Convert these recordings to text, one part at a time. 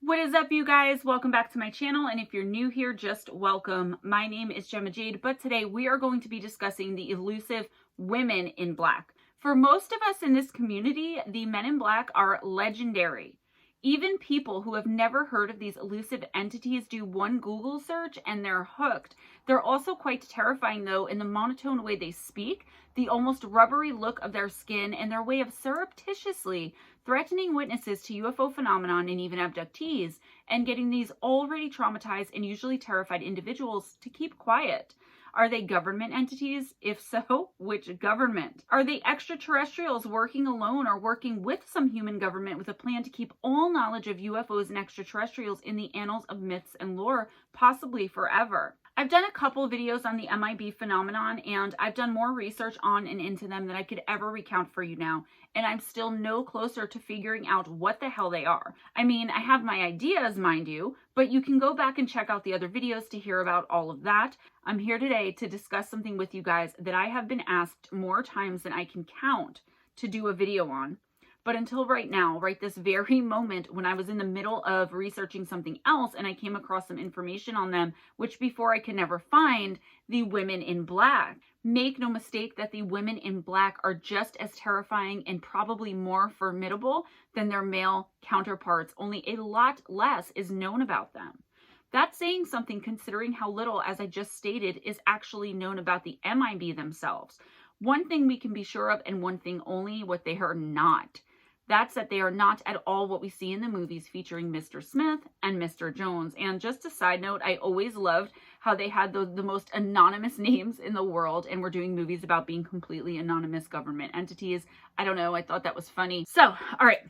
What is up, you guys? Welcome back to my channel, and if you're new here, just welcome. My name is Gemma Jade, but today we are going to be discussing the elusive women in black. For most of us in this community, the men in black are legendary. Even people who have never heard of these elusive entities do one Google search and they're hooked. They're also quite terrifying, though, in the monotone way they speak, the almost rubbery look of their skin, and their way of surreptitiously threatening witnesses to UFO phenomenon and even abductees, and getting these already traumatized and usually terrified individuals to keep quiet. Are they government entities? If so, which government? Are they extraterrestrials working alone or working with some human government with a plan to keep all knowledge of UFOs and extraterrestrials in the annals of myths and lore, possibly forever? I've done a couple videos on the MIB phenomenon, and I've done more research on and into them than I could ever recount for you now, and I'm still no closer to figuring out what the hell they are. I mean, I have my ideas, mind you, but you can go back and check out the other videos to hear about all of that. I'm here today to discuss something with you guys that I have been asked more times than I can count to do a video on. But until right now, right this very moment, when I was in the middle of researching something else and I came across some information on them, which before I could never find, the women in black. Make no mistake that the women in black are just as terrifying and probably more formidable than their male counterparts, only a lot less is known about them. That's saying something, considering how little, as I just stated, is actually known about the MIB themselves. One thing we can be sure of, and one thing only, what they are not. That's that they are not at all what we see in the movies featuring Mr. Smith and Mr. Jones. And just a side note, I always loved how they had the most anonymous names in the world and were doing movies about being completely anonymous government entities. I don't know, I thought that was funny. So, all right.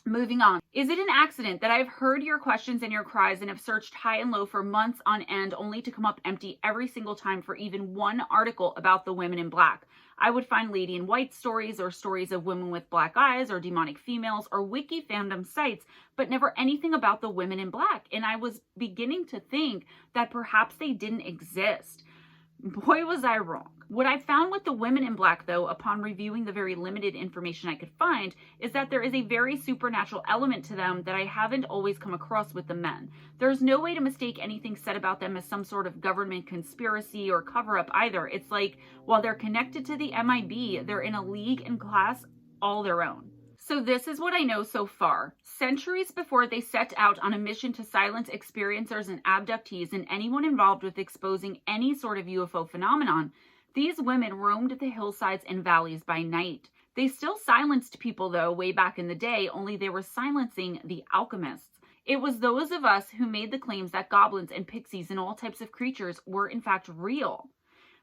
Moving on. Is it an accident that I've heard your questions and your cries and have searched high and low for months on end only to come up empty every single time for even one article about the women in black? I would find lady in white stories or stories of women with black eyes or demonic females or wiki fandom sites, but never anything about the women in black. And I was beginning to think that perhaps they didn't exist. Boy, was I wrong. What I found with the women in black, though, upon reviewing the very limited information I could find, is that there is a very supernatural element to them that I haven't always come across with the men. There's no way to mistake anything said about them as some sort of government conspiracy or cover-up either. It's like, while they're connected to the MIB, they're in a league and class all their own. So this is what I know so far. Centuries before they set out on a mission to silence experiencers and abductees and anyone involved with exposing any sort of UFO phenomenon, these women roamed the hillsides and valleys by night. They still silenced people, though, way back in the day, only they were silencing the alchemists. It was those of us who made the claims that goblins and pixies and all types of creatures were in fact real.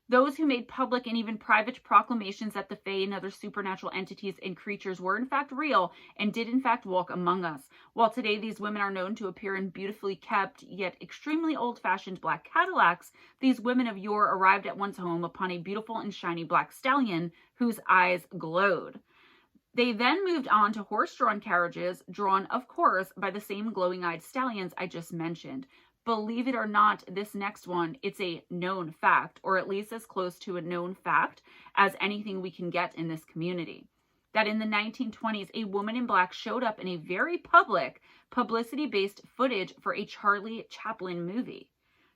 Those who made public and even private proclamations that the Fae and other supernatural entities and creatures were in fact real and did in fact walk among us. While today these women are known to appear in beautifully kept yet extremely old-fashioned black Cadillacs, these women of yore arrived at one's home upon a beautiful and shiny black stallion whose eyes glowed. They then moved on to horse-drawn carriages, drawn, of course, by the same glowing-eyed stallions I just mentioned. Believe it or not, this next one, it's a known fact, or at least as close to a known fact as anything we can get in this community, that in the 1920s, a woman in black showed up in a very public, publicity-based footage for a Charlie Chaplin movie.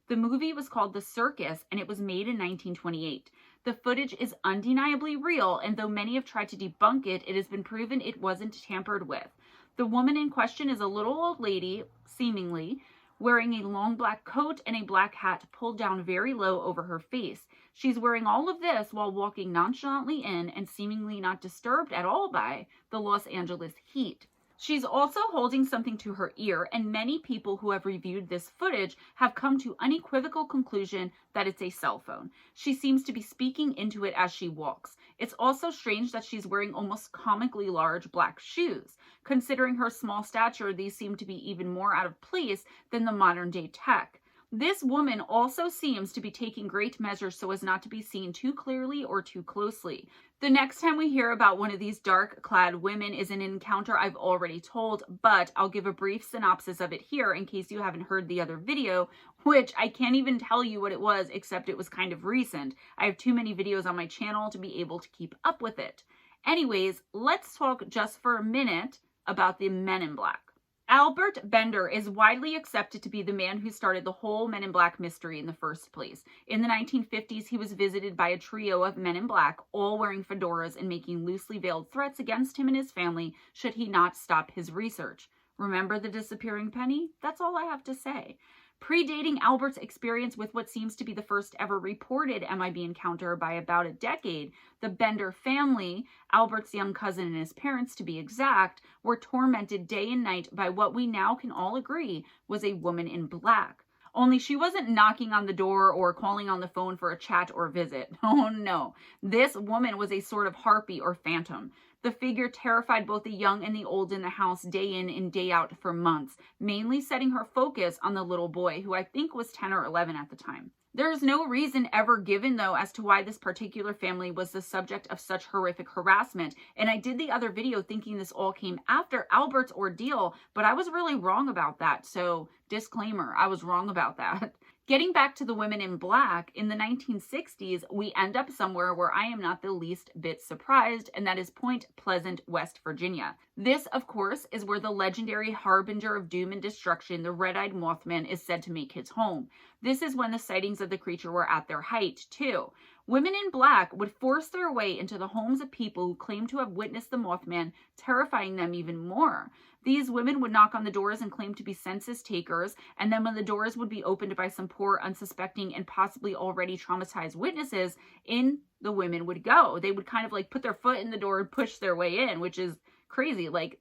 The movie was called The Circus, and it was made in 1928. The footage is undeniably real, and though many have tried to debunk it, it has been proven it wasn't tampered with. The woman in question is a little old lady, seemingly, wearing a long black coat and a black hat pulled down very low over her face. She's wearing all of this while walking nonchalantly in and seemingly not disturbed at all by the Los Angeles heat. She's also holding something to her ear, and many people who have reviewed this footage have come to unequivocal conclusion that it's a cell phone. She seems to be speaking into it as she walks. It's also strange that she's wearing almost comically large black shoes. Considering her small stature, these seem to be even more out of place than the modern day tech. This woman also seems to be taking great measures so as not to be seen too clearly or too closely. The next time we hear about one of these dark-clad women is an encounter I've already told, but I'll give a brief synopsis of it here in case you haven't heard the other video, which I can't even tell you what it was, except it was kind of recent. I have too many videos on my channel to be able to keep up with it. Anyways, let's talk just for a minute about the men in black. Albert Bender is widely accepted to be the man who started the whole Men in Black mystery in the first place. In the 1950s, he was visited by a trio of men in black, all wearing fedoras and making loosely veiled threats against him and his family should he not stop his research. Remember the disappearing penny? That's all I have to say. Predating Albert's experience with what seems to be the first ever reported MIB encounter by about a decade, the Bender family, Albert's young cousin and his parents to be exact, were tormented day and night by what we now can all agree was a woman in black. Only she wasn't knocking on the door or calling on the phone for a chat or visit. Oh no, this woman was a sort of harpy or phantom. The figure terrified both the young and the old in the house day in and day out for months, mainly setting her focus on the little boy, who I think was 10 or 11 at the time. There is no reason ever given, though, as to why this particular family was the subject of such horrific harassment, and I did the other video thinking this all came after Albert's ordeal, but I was really wrong about that, so disclaimer, I was wrong about that. Getting back to the women in black, in the 1960s, we end up somewhere where I am not the least bit surprised, and that is Point Pleasant, West Virginia. This, of course, is where the legendary harbinger of doom and destruction, the red-eyed Mothman, is said to make his home. This is when the sightings of the creature were at their height, too. Women in black would force their way into the homes of people who claimed to have witnessed the Mothman, terrifying them even more. These women would knock on the doors and claim to be census takers, and then when the doors would be opened by some poor, unsuspecting, and possibly already traumatized witnesses, in the women would go. They would kind of like put their foot in the door and push their way in, which is crazy. Like,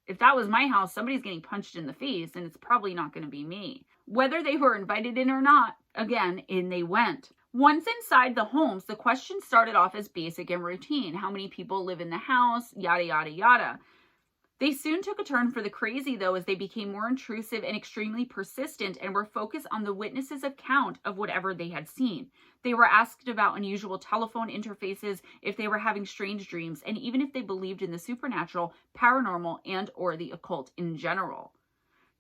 if that was my house, somebody's getting punched in the face, and it's probably not going to be me. Whether they were invited in or not, again, in they went. Once inside the homes, the questions started off as basic and routine. How many people live in the house? Yada, yada, yada. They soon took a turn for the crazy, though, as they became more intrusive and extremely persistent and were focused on the witnesses' account of whatever they had seen. They were asked about unusual telephone interfaces, if they were having strange dreams, and even if they believed in the supernatural, paranormal, and or the occult in general.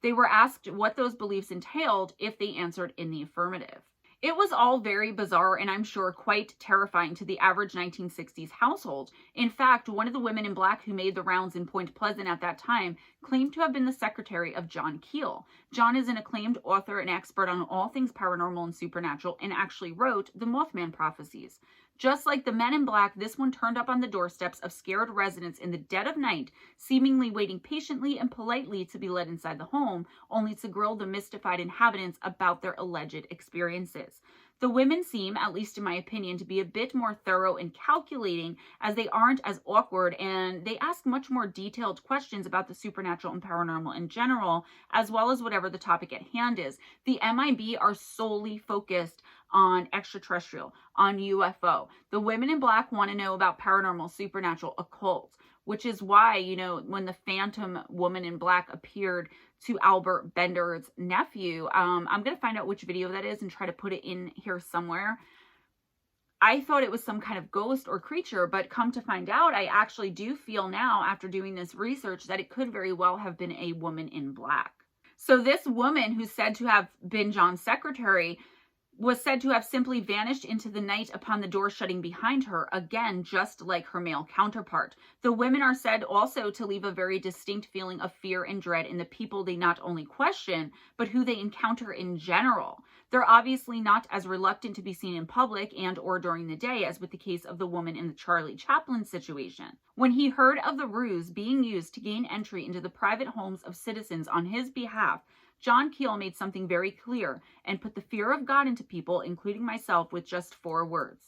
They were asked what those beliefs entailed if they answered in the affirmative. It was all very bizarre and I'm sure quite terrifying to the average 1960s household. In fact, one of the women in black who made the rounds in Point Pleasant at that time claimed to have been the secretary of John Keel. John is an acclaimed author and expert on all things paranormal and supernatural and actually wrote the Mothman prophecies. Just like the men in black, this one turned up on the doorsteps of scared residents in the dead of night, seemingly waiting patiently and politely to be let inside the home, only to grill the mystified inhabitants about their alleged experiences. The women seem, at least in my opinion, to be a bit more thorough and calculating, as they aren't as awkward and they ask much more detailed questions about the supernatural and paranormal in general, as well as whatever the topic at hand is. The MIB are solely focused on extraterrestrial, on UFO. The women in black want to know about paranormal, supernatural, occult, which is why, you know, when the phantom woman in black appeared to Albert Bender's nephew, I'm going to find out which video that is and try to put it in here somewhere. I thought it was some kind of ghost or creature, but come to find out, I actually do feel now, after doing this research, that it could very well have been a woman in black. So this woman, who's said to have been John's secretary, was said to have simply vanished into the night upon the door shutting behind her, again, just like her male counterpart. The women are said also to leave a very distinct feeling of fear and dread in the people they not only question, but who they encounter in general. They're obviously not as reluctant to be seen in public and or during the day as with the case of the woman in the Charlie Chaplin situation. When he heard of the ruse being used to gain entry into the private homes of citizens on his behalf, John Keel made something very clear and put the fear of God into people, including myself, with just 4 words.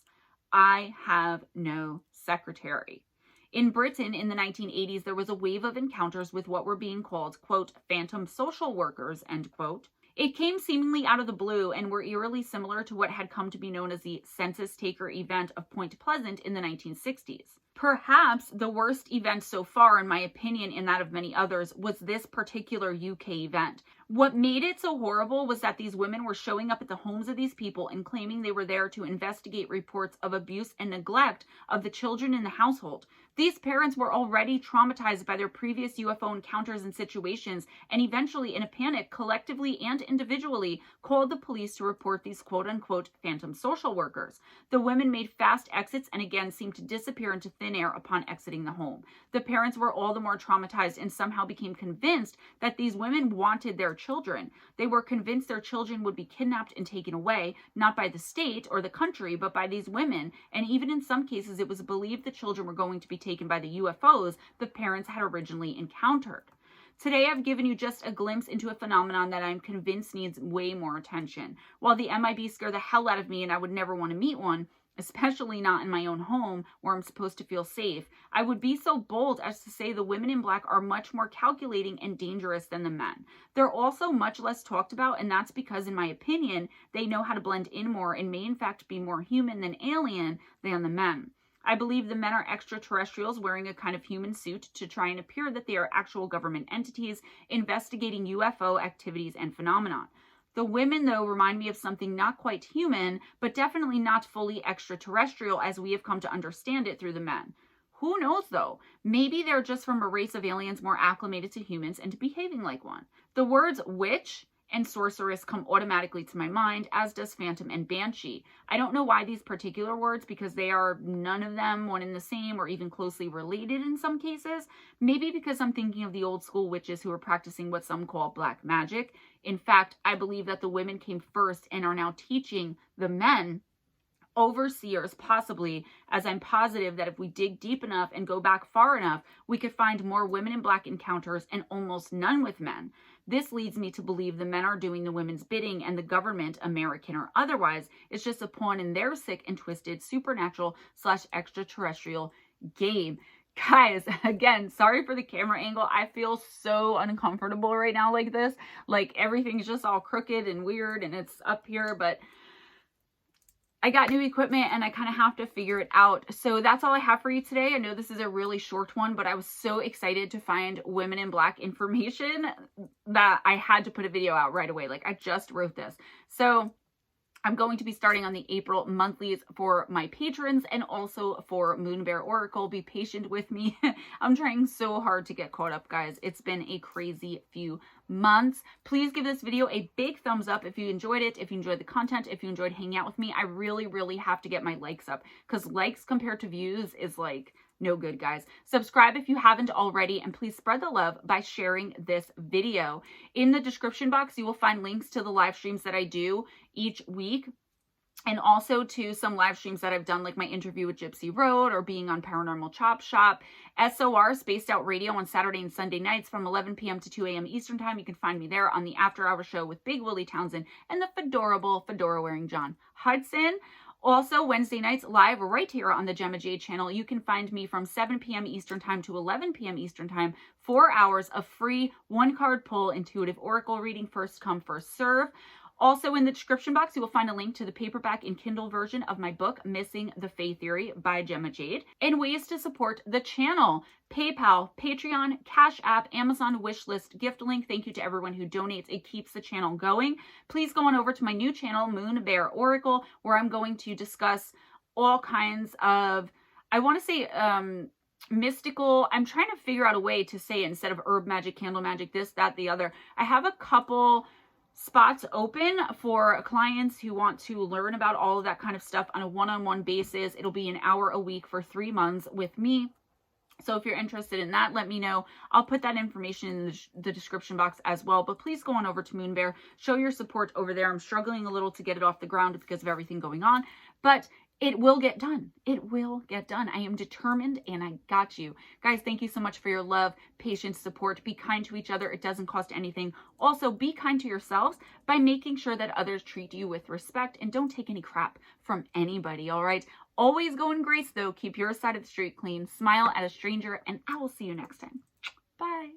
I have no secretary. In Britain in the 1980s, there was a wave of encounters with what were being called, quote, phantom social workers, end quote. It came seemingly out of the blue and were eerily similar to what had come to be known as the census taker event of Point Pleasant in the 1960s. Perhaps the worst event so far, in my opinion, and that of many others, was this particular UK event. What made it so horrible was that these women were showing up at the homes of these people and claiming they were there to investigate reports of abuse and neglect of the children in the household. These parents were already traumatized by their previous UFO encounters and situations, and eventually, in a panic, collectively and individually, called the police to report these quote-unquote phantom social workers. The women made fast exits and again seemed to disappear into thin air upon exiting the home. The parents were all the more traumatized and somehow became convinced that these women wanted their children. They were convinced their children would be kidnapped and taken away, not by the state or the country, but by these women, and even in some cases it was believed the children were going to be taken by the UFOs the parents had originally encountered. Today, I've given you just a glimpse into a phenomenon that I'm convinced needs way more attention. While the MIB scare the hell out of me and I would never want to meet one, especially not in my own home where I'm supposed to feel safe, I would be so bold as to say the women in black are much more calculating and dangerous than the men. They're also much less talked about, and that's because, in my opinion, they know how to blend in more and may in fact be more human than alien than the men. I believe the men are extraterrestrials wearing a kind of human suit to try and appear that they are actual government entities investigating UFO activities and phenomena. The women, though, remind me of something not quite human, but definitely not fully extraterrestrial as we have come to understand it through the men. Who knows, though? Maybe they're just from a race of aliens more acclimated to humans and to behaving like one. The words witch and sorceress come automatically to my mind, as does phantom and banshee. I don't know why these particular words, because they are none of them one and the same or even closely related in some cases. Maybe because I'm thinking of the old school witches who were practicing what some call black magic. In fact, I believe that the women came first and are now teaching the men, overseers possibly, as I'm positive that if we dig deep enough and go back far enough, we could find more women in black encounters and almost none with men. This leads me to believe the men are doing the women's bidding and the government, American or otherwise, is just a pawn in their sick and twisted supernatural / extraterrestrial game. Guys, again, sorry for the camera angle. I feel so uncomfortable right now like this. Like everything's just all crooked and weird and it's up here, but I got new equipment and I kind of have to figure it out. So that's all I have for you today. I know this is a really short one, but I was so excited to find women in black information that I had to put a video out right away. Like I just wrote this. So I'm going to be starting on the April monthlies for my patrons and also for MoonBearOracle. Be patient with me. I'm trying so hard to get caught up, guys. It's been a crazy few months. Please give this video a big thumbs up if you enjoyed it, if you enjoyed the content, if you enjoyed hanging out with me. I really have to get my likes up because likes compared to views is like no good, guys. Subscribe if you haven't already, and please spread the love by sharing this video. In the description box, you will find links to the live streams that I do each week, and also to some live streams that I've done, like my interview with Gypsy Road or being on Paranormal Chop Shop. SOR, Spaced Out Radio, on Saturday and Sunday nights from 11 p.m. to 2 a.m. Eastern Time. You can find me there on the After Hour Show with Big Willie Townsend and the fedorable fedora-wearing John Hudson. Also, Wednesday nights live right here on the Gemma Jade channel. You can find me from 7 p.m. Eastern Time to 11 p.m. Eastern Time. 4 hours of free one-card pull intuitive oracle reading, first come, first serve. Also in the description box, you will find a link to the paperback and Kindle version of my book, Missing the Fae Theory by Gemma Jade, and ways to support the channel. PayPal, Patreon, Cash App, Amazon wishlist, gift link. Thank you to everyone who donates. It keeps the channel going. Please go on over to my new channel, MoonBearOracle, where I'm going to discuss all kinds of, I want to say, mystical. I'm trying to figure out a way to say it instead of herb magic, candle magic, this, that, the other. I have a couple spots open for clients who want to learn about all of that kind of stuff on a one-on-one basis. It'll be an hour a week for 3 months with me. So if you're interested in that, let me know. I'll put that information in the description box as well. But please go on over to MoonBear. Show your support over there. I'm struggling a little to get it off the ground because of everything going on. But it will get done. It will get done. I am determined and I got you. Guys, thank you so much for your love, patience, support. Be kind to each other. It doesn't cost anything. Also, be kind to yourselves by making sure that others treat you with respect and don't take any crap from anybody, all right? Always go in grace, though. Keep your side of the street clean. Smile at a stranger, and I will see you next time. Bye.